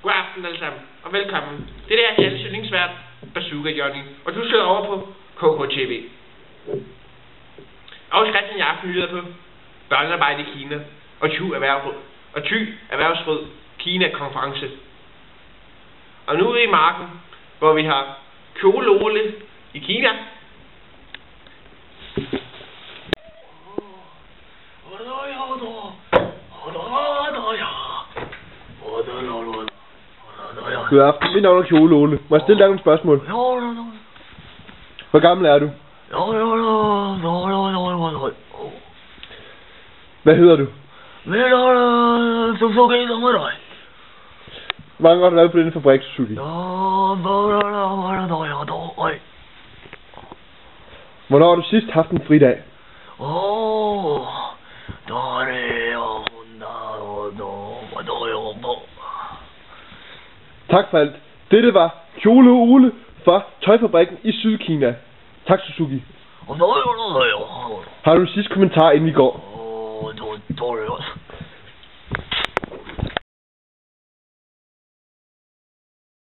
God aften alle sammen, og velkommen. Det er Jens yndlingsvært, Bazooka Johnny, og du sidder over på KKTV. Overskriften i aften lyder på børnearbejde i Kina og Thy Erhvervsråd Kina-konference. Og nu er vi i marken, hvor vi har kjole i Kina. God aften, mit navn er Kjole Ole. Må jeg stille dig nogle spørgsmål? Hvor gammel er du? Hvad hedder du? Hvor mange år har du lavet på denne fabrik, Suzuki? Hvornår har du sidst haft en fridag? Tak for alt. Dette var Kjole Ole fra tøjfabrikken i Sydkina. Tak, Suzuki. Har du en sidste kommentar, inden vi går?